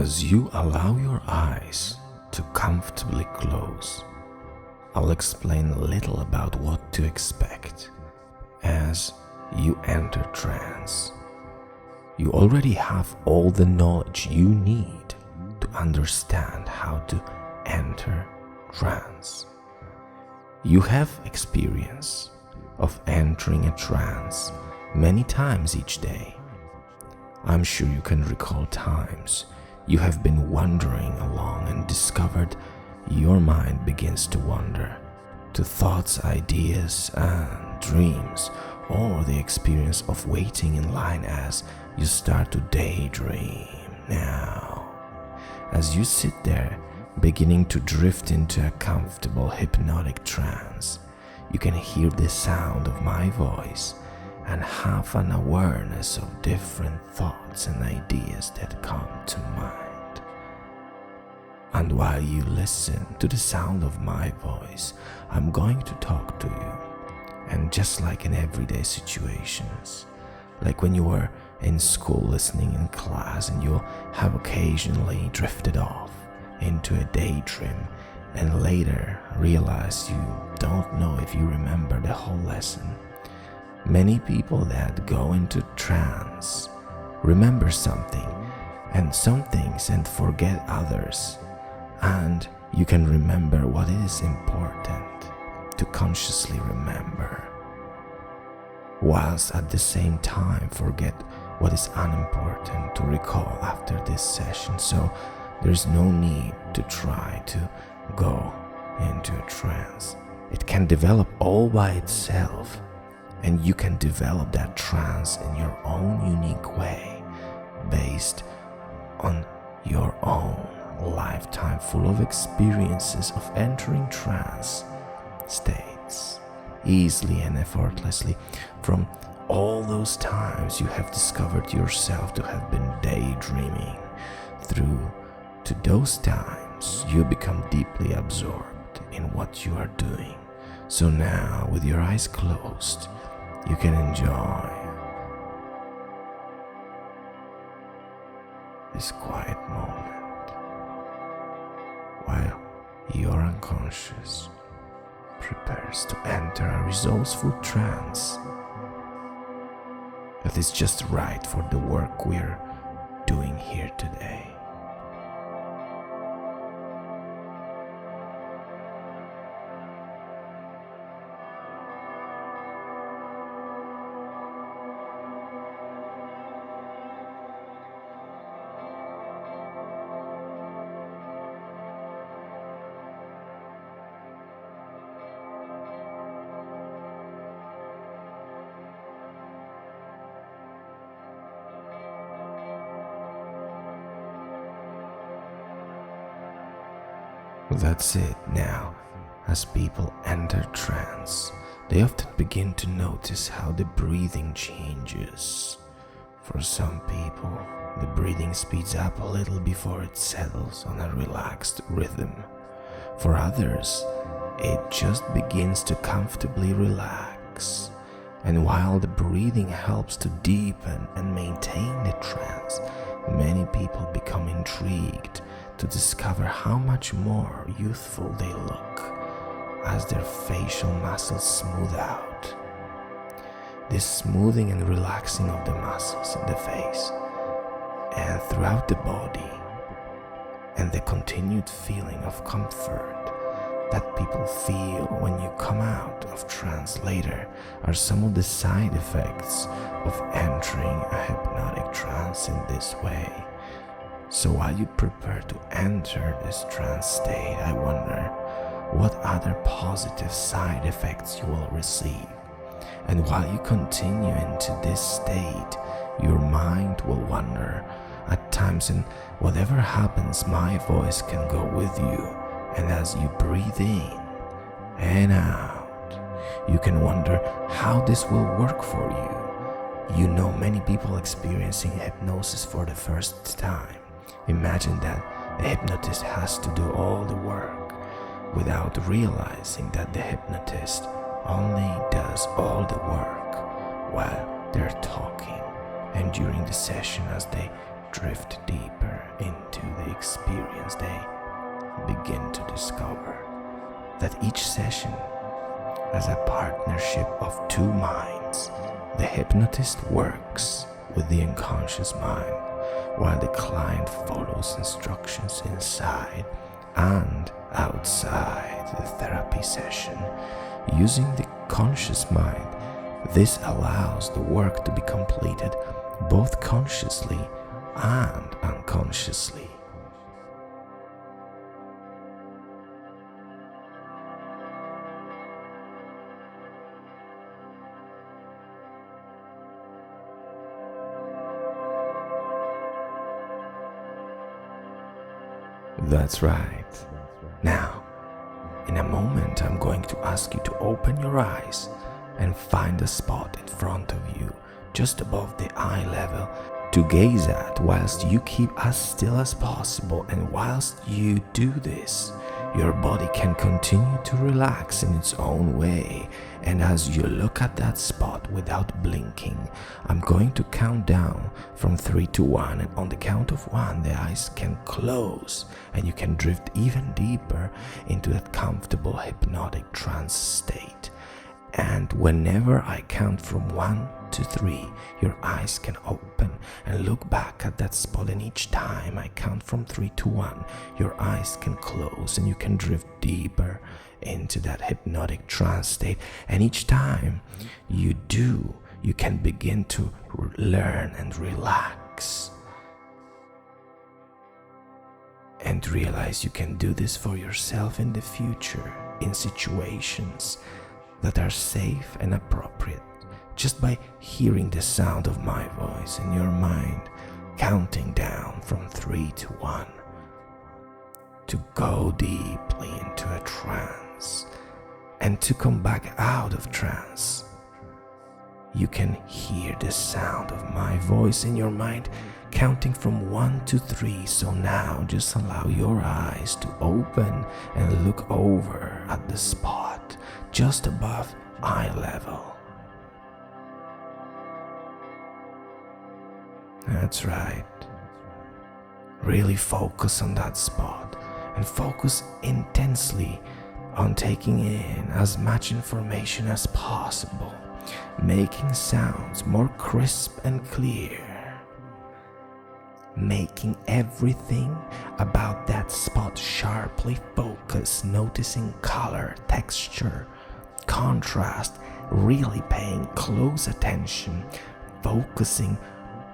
As you allow your eyes to comfortably close, I'll explain a little about what to expect as you enter trance. You already have all the knowledge you need to understand how to enter trance. You have experience of entering a trance many times each day. I'm sure you can recall times you have been wandering along and discovered your mind begins to wander to thoughts, ideas, and dreams, or the experience of waiting in line as you start to daydream. Now, as you sit there, beginning to drift into a comfortable hypnotic trance, you can hear the sound of my voice and have an awareness of different thoughts and ideas that come to mind. And while you listen to the sound of my voice, I'm going to talk to you. And just like in everyday situations, like when you were in school listening in class and you'll have occasionally drifted off into a daydream and later realize you don't know if you remember the whole lesson. Many people that go into trance remember something and some things and forget others, and you can remember what is important to consciously remember, whilst at the same time forget what is unimportant to recall after this session. So there's no need to try to go into a trance. It can develop all by itself, and you can develop that trance in your own unique way based on your own lifetime full of experiences of entering trance states easily and effortlessly. From all those times you have discovered yourself to have been daydreaming through to those times you become deeply absorbed in what you are doing. So now, with your eyes closed, you can enjoy this quiet moment while your unconscious prepares to enter a resourceful trance that is just right for the work we're doing here today. That's it. Now, as people enter trance, they often begin to notice how the breathing changes. For some people, the breathing speeds up a little before it settles on a relaxed rhythm. For others, it just begins to comfortably relax. And while the breathing helps to deepen and maintain the trance, many people become intrigued to discover how much more youthful they look as their facial muscles smooth out. This smoothing and relaxing of the muscles in the face and throughout the body, and the continued feeling of comfort that people feel when you come out of trance later are some of the side effects of entering a hypnotic trance in this way. So while you prepare to enter this trance state, I wonder what other positive side effects you will receive. And while you continue into this state, your mind will wander at times, and whatever happens, my voice can go with you. And as you breathe in and out, you can wonder how this will work for you. You know many people experiencing hypnosis for the first time. Imagine that the hypnotist has to do all the work without realizing that the hypnotist only does all the work while they're talking and during the session as they drift deeper into the experience, they begin to discover that each session is a partnership of two minds. The hypnotist works with the unconscious mind, while the client follows instructions inside and outside the therapy session using the conscious mind. This allows the work to be completed both consciously and unconsciously. That's right. Now, in a moment, I'm going to ask you to open your eyes and find a spot in front of you, just above the eye level, to gaze at whilst you keep as still as possible. And whilst you do this, your body can continue to relax in its own way. And as you look at that spot without blinking, I'm going to count down from 3 to 1, and on the count of 1 the eyes can close and you can drift even deeper into that comfortable hypnotic trance state. And whenever I count from 1 to 3, your eyes can open and look back at that spot, and each time I count from 3 to 1, your eyes can close and you can drift deeper into that hypnotic trance state. And each time you do, you can begin to learn and relax and realize you can do this for yourself in the future in situations that are safe and appropriate, just by hearing the sound of my voice in your mind, counting down from 3 to 1, to go deeply into a trance and to come back out of trance. You can hear the sound of my voice in your mind, counting from 1 to 3. So now just allow your eyes to open and look over at the spot just above eye level. That's right. Really focus on that spot and focus intensely on taking in as much information as possible, making sounds more crisp and clear, making everything about that spot sharply focused, noticing color, texture, contrast, really paying close attention, focusing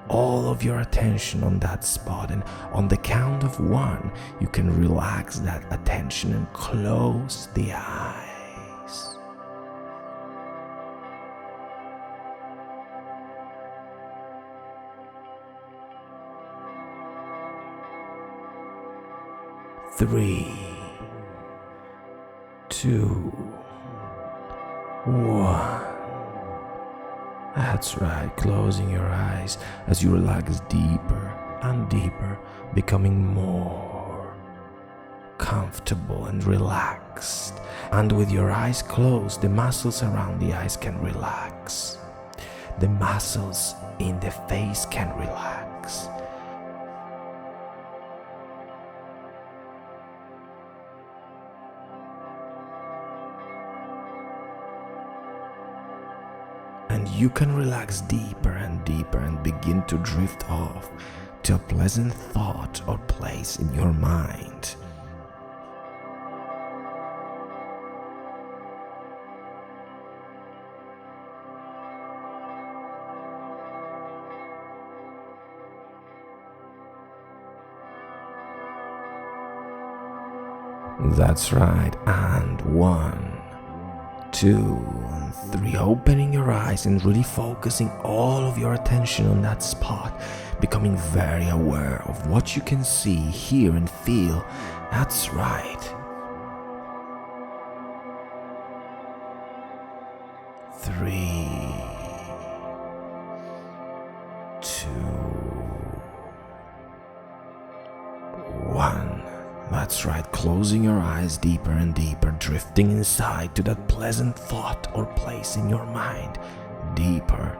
all of your attention on that spot. And on the count of 1, you can relax that attention and close the eyes. Three, 2, 1. That's right, closing your eyes as you relax deeper and deeper, becoming more comfortable and relaxed. And with your eyes closed, the muscles around the eyes can relax. The muscles in the face can relax. And you can relax deeper and deeper and begin to drift off to a pleasant thought or place in your mind. That's right, and 1, 2, 3, opening your eyes and really focusing all of your attention on that spot, becoming very aware of what you can see, hear, and feel. That's right. 3, 2, 1. That's right, closing your eyes deeper and deeper, drifting inside to that pleasant thought or place in your mind. Deeper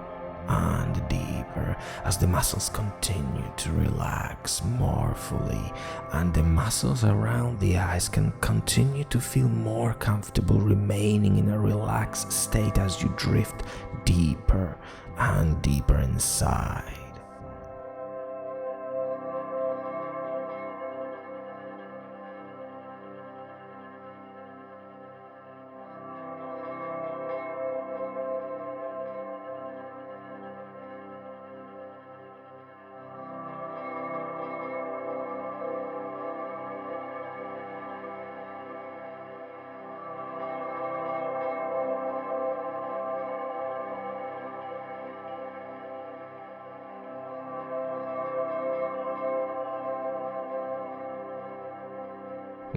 and deeper as the muscles continue to relax more fully, and the muscles around the eyes can continue to feel more comfortable, remaining in a relaxed state as you drift deeper and deeper inside.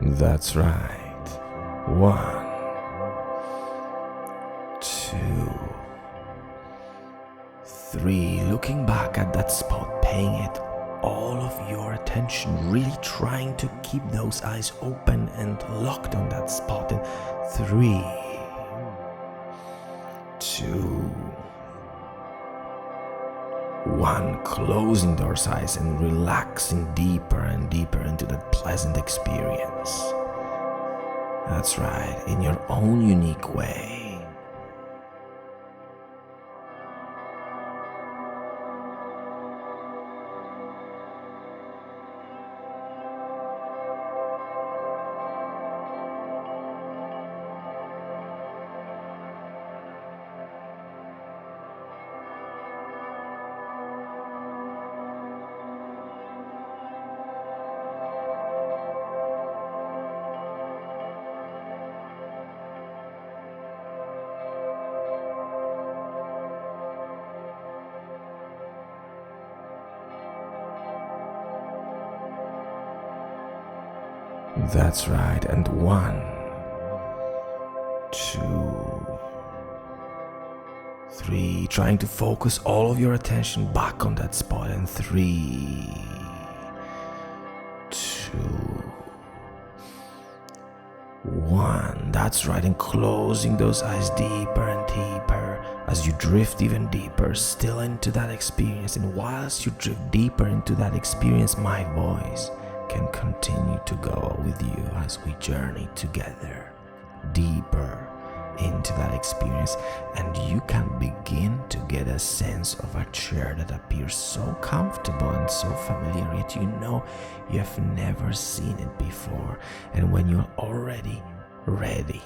That's right. 1, 2, 3. Looking back at that spot, paying it all of your attention, really trying to keep those eyes open and locked on that spot. And 3, 2, 1. Closing those eyes and relaxing deeper and deeper into that pleasant experience. That's right, in your own unique way. That's right, and 1, 2, 3. Trying to focus all of your attention back on that spot. And 3, 2, 1. That's right, and closing those eyes deeper and deeper as you drift even deeper still into that experience. And whilst you drift deeper into that experience, my voice can continue to go with you as we journey together deeper into that experience, and you can begin to get a sense of a chair that appears so comfortable and so familiar, yet you know you have never seen it before. And when you're already ready,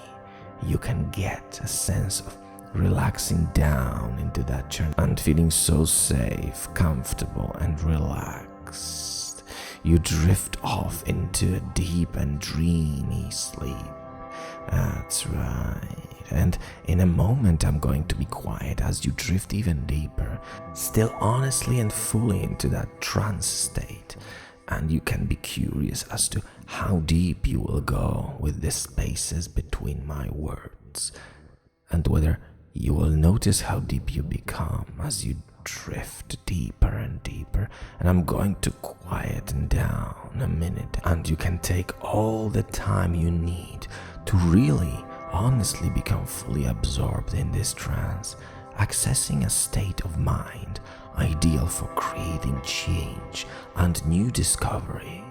you can get a sense of relaxing down into that chair and feeling so safe, comfortable, and relaxed. You drift off into a deep and dreamy sleep. That's right. And in a moment, I'm going to be quiet as you drift even deeper, still honestly and fully into that trance state. And you can be curious as to how deep you will go with the spaces between my words, and whether you will notice how deep you become as you drift deeper and deeper. And I'm going to quieten down a minute, and you can take all the time you need to really honestly become fully absorbed in this trance, accessing a state of mind ideal for creating change and new discoveries.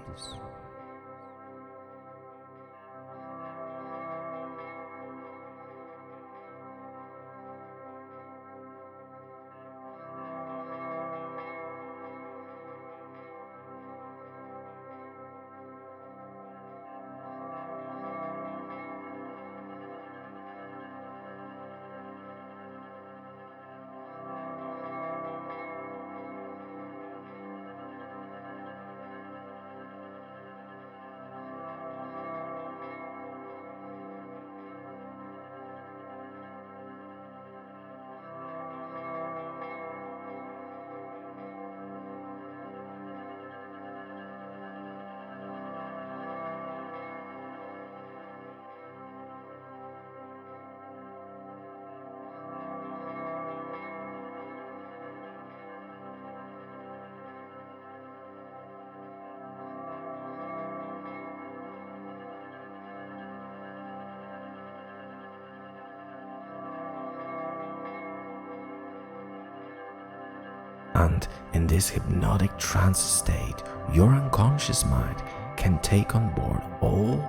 And in this hypnotic trance state, your unconscious mind can take on board all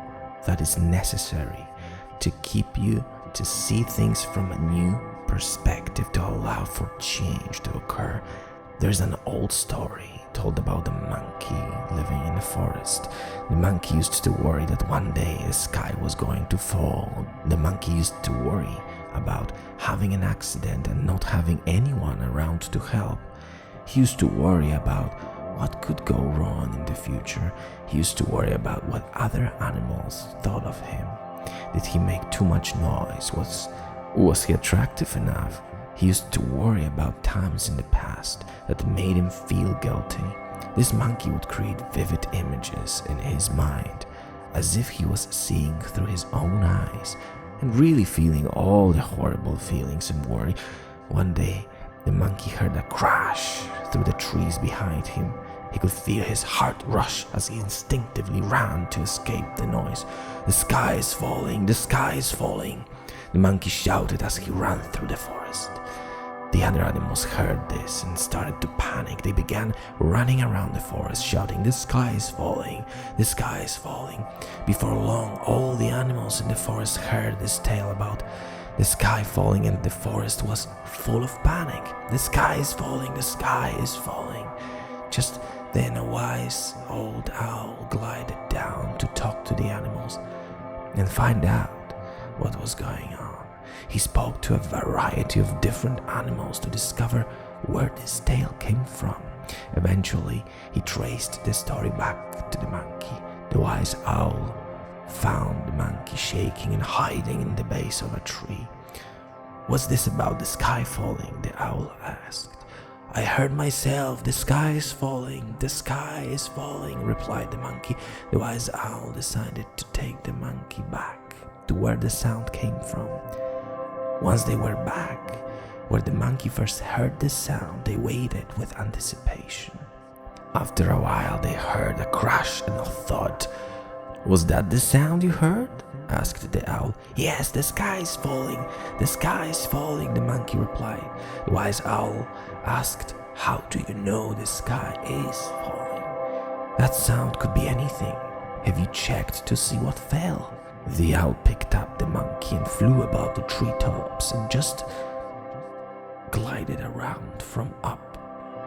that is necessary to keep you to see things from a new perspective, to allow for change to occur. There's an old story told about a monkey living in a forest. The monkey used to worry that one day the sky was going to fall. The monkey used to worry about having an accident and not having anyone around to help. He used to worry about what could go wrong in the future. He used to worry about what other animals thought of him. Did he make too much noise? Was he attractive enough? He used to worry about times in the past that made him feel guilty. This monkey would create vivid images in his mind, as if he was seeing through his own eyes and really feeling all the horrible feelings and worry. One day, the monkey heard a crash through the trees behind him. He could feel his heart rush as he instinctively ran to escape the noise. "The sky is falling! The sky is falling!" the monkey shouted as he ran through the forest. The other animals heard this and started to panic. They began running around the forest, shouting, "The sky is falling! The sky is falling!" Before long, all the animals in the forest heard this tale about the sky falling, and the forest was full of panic. "The sky is falling! The sky is falling!" Just then a wise old owl glided down to talk to the animals and find out what was going on. He spoke to a variety of different animals to discover where this tale came from. Eventually, he traced the story back to the monkey. The wise owl found the monkey shaking and hiding in the base of a tree. "Was this about the sky falling?" the owl asked. "I heard myself, 'The sky is falling, the sky is falling,'" replied the monkey. The wise owl decided to take the monkey back to where the sound came from. Once they were back where the monkey first heard the sound, they waited with anticipation. After a while, they heard a crash and a thud. "Was that the sound you heard?" asked the owl. "Yes, the sky is falling, the sky is falling," the monkey replied. The wise owl asked, "How do you know the sky is falling?" "That sound could be anything. Have you checked to see what fell?" The owl picked up the monkey and flew above the treetops and just glided around from up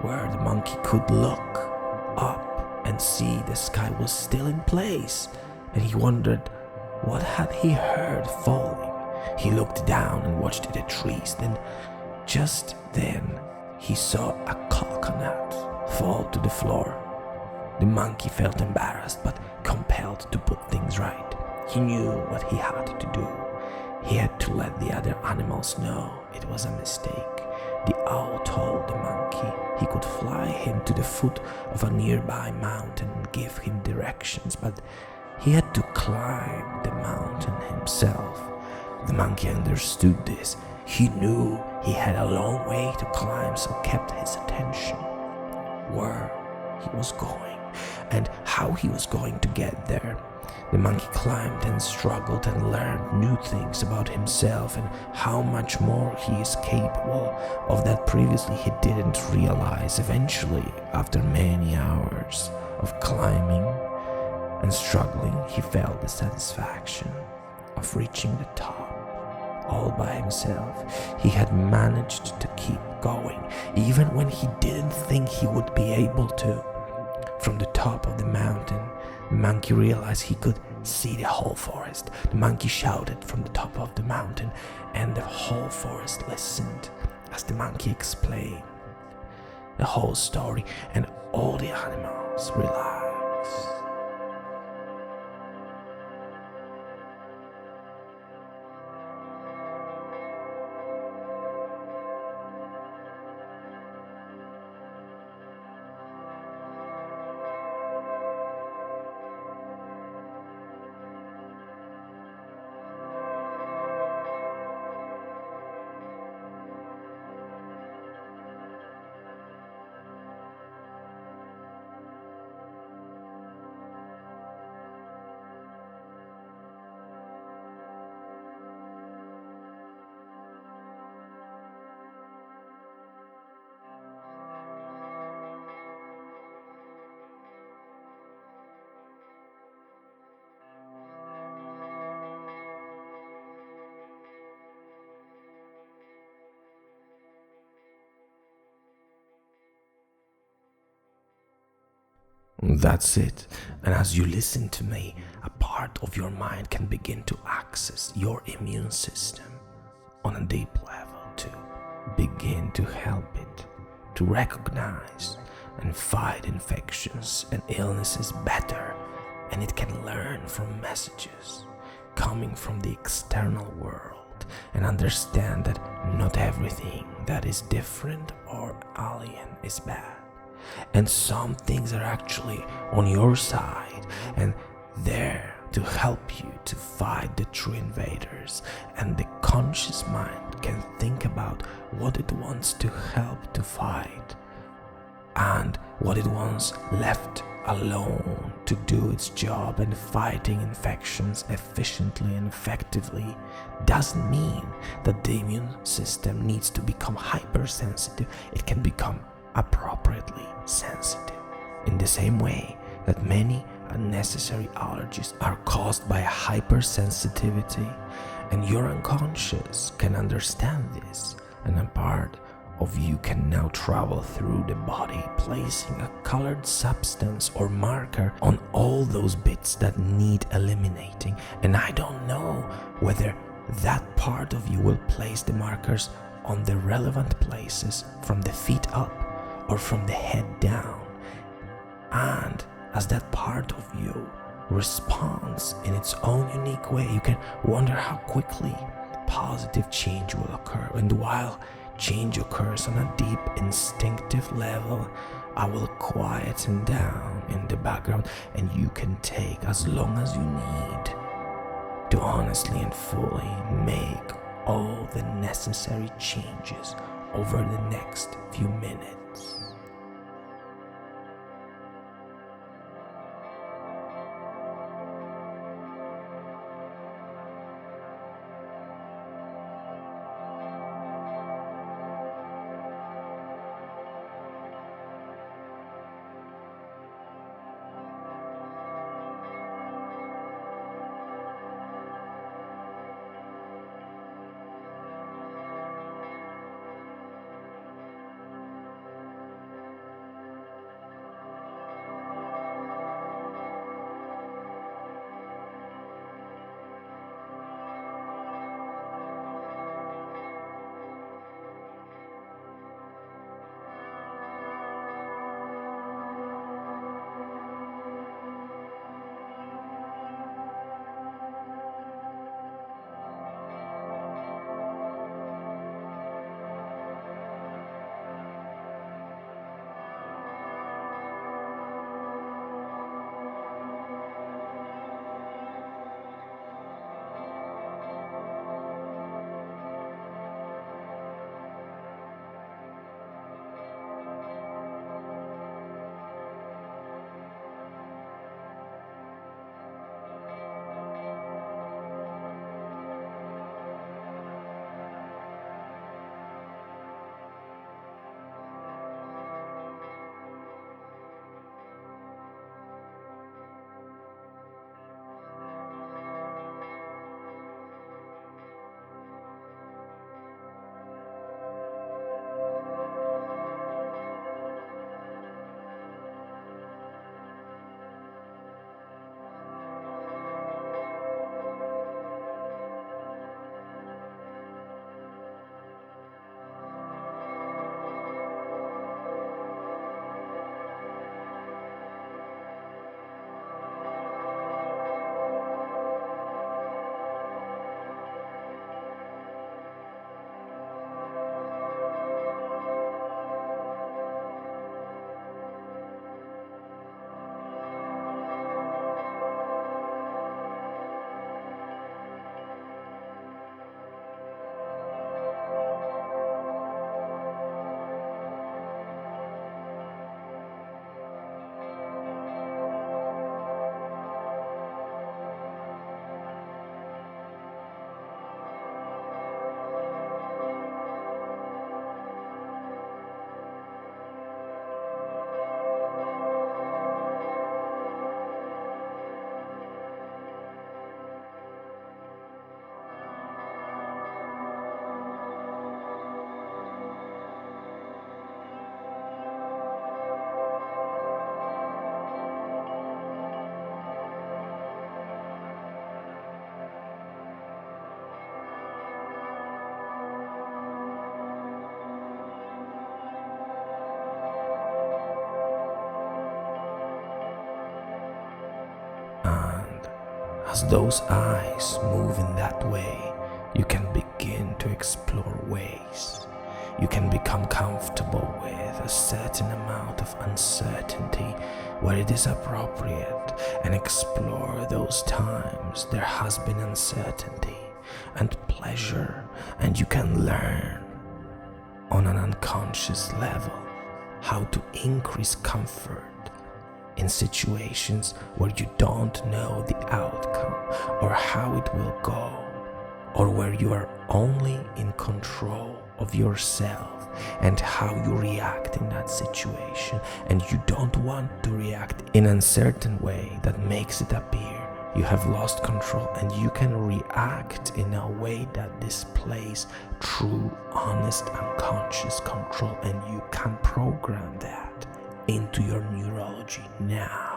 where the monkey could look up and see the sky was still in place, and he wondered what had he heard falling. He looked down and watched the trees. Just then he saw a coconut fall to the floor. The monkey felt embarrassed but compelled to put things right. He knew what he had to do. He had to let the other animals know it was a mistake. The owl told the monkey he could fly him to the foot of a nearby mountain and give him directions, but he had to climb the mountain himself. The monkey understood this. He knew he had a long way to climb, so kept his attention where he was going and how he was going to get there. The monkey climbed and struggled and learned new things about himself and how much more he is capable of that previously he didn't realize. Eventually, after many hours of climbing and struggling, he felt the satisfaction of reaching the top all by himself. He had managed to keep going, even when he didn't think he would be able to. From the top of the mountain, the monkey realized he could see the whole forest. The monkey shouted from the top of the mountain, and the whole forest listened as the monkey explained the whole story, and all the animals relaxed. That's it. And as you listen to me, a part of your mind can begin to access your immune system on a deep level to begin to help it to recognize and fight infections and illnesses better. And it can learn from messages coming from the external world and understand that not everything that is different or alien is bad. And some things are actually on your side and there to help you to fight the true invaders. And the conscious mind can think about what it wants to help to fight and what it wants left alone to do its job. And fighting infections efficiently and effectively doesn't mean that the immune system needs to become hypersensitive. It can become appropriately sensitive. In the same way that many unnecessary allergies are caused by hypersensitivity, and your unconscious can understand this, and a part of you can now travel through the body, placing a colored substance or marker on all those bits that need eliminating. And I don't know whether that part of you will place the markers on the relevant places from the feet up or from the head down. And as that part of you responds in its own unique way, you can wonder how quickly positive change will occur. And while change occurs on a deep instinctive level, I will quieten down in the background, and you can take as long as you need to honestly and fully make all the necessary changes over the next few minutes. As those eyes move in that way, you can begin to explore ways you can become comfortable with a certain amount of uncertainty where it is appropriate, and explore those times there has been uncertainty and pleasure, and you can learn on an unconscious level how to increase comfort in situations where you don't know the outcome or how it will go, or where you are only in control of yourself and how you react in that situation, and you don't want to react in an uncertain way that makes it appear you have lost control, and you can react in a way that displays true, honest, unconscious control, and you can program that into your neurology now.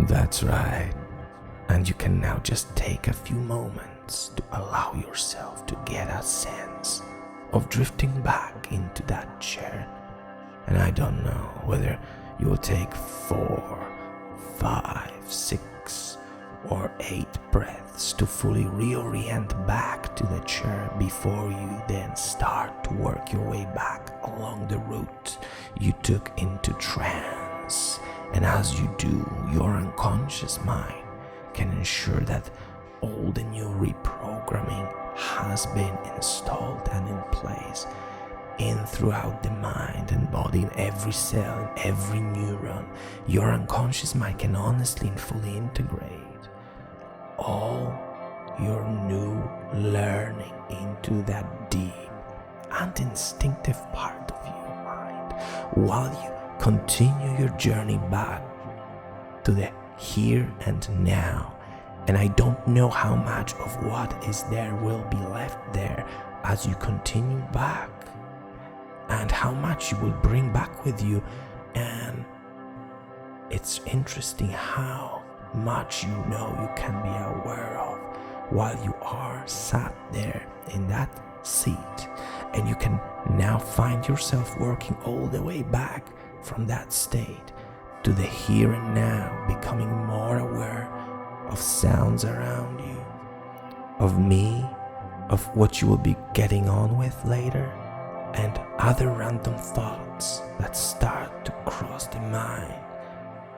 That's right. And you can now just take a few moments to allow yourself to get a sense of drifting back into that chair. And I don't know whether you will take 4, 5, 6, or 8 breaths to fully reorient back to the chair before you then start to work your way back along the route you took into trance. And as you do, your unconscious mind can ensure that all the new reprogramming has been installed and in place throughout the mind and body, in every cell, in every neuron. Your unconscious mind can honestly and fully integrate all your new learning into that deep and instinctive part of your mind, while you continue your journey back to the here and now. And I don't know how much of what is there will be left there as you continue back, and how much you will bring back with you. And it's interesting how much you can be aware of while you are sat there in that seat, and you can now find yourself working all the way back from that state to the here and now, becoming more aware of sounds around you, of me, of what you will be getting on with later, and other random thoughts that start to cross the mind.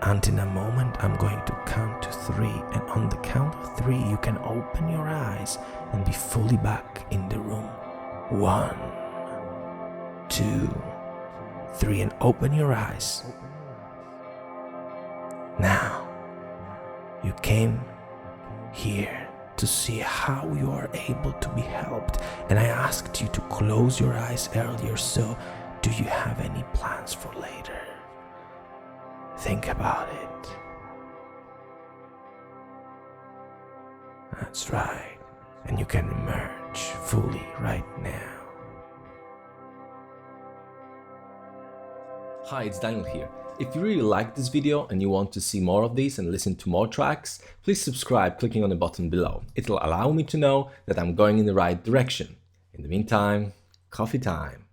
And in a moment I'm going to count to 3, and on the count of 3 you can open your eyes and be fully back in the room. 1, 2, 3, and open your eyes. Now, you came here to see how you are able to be helped, and I asked you to close your eyes earlier, so do you have any plans for later? Think about it. That's right. And you can emerge fully right now. Hi, it's Daniel here. If you really liked this video and you want to see more of these and listen to more tracks, please subscribe clicking on the button below. It'll allow me to know that I'm going in the right direction. In the meantime, coffee time.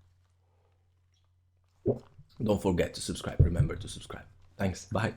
Don't forget to subscribe. Remember to subscribe. Thanks. Bye.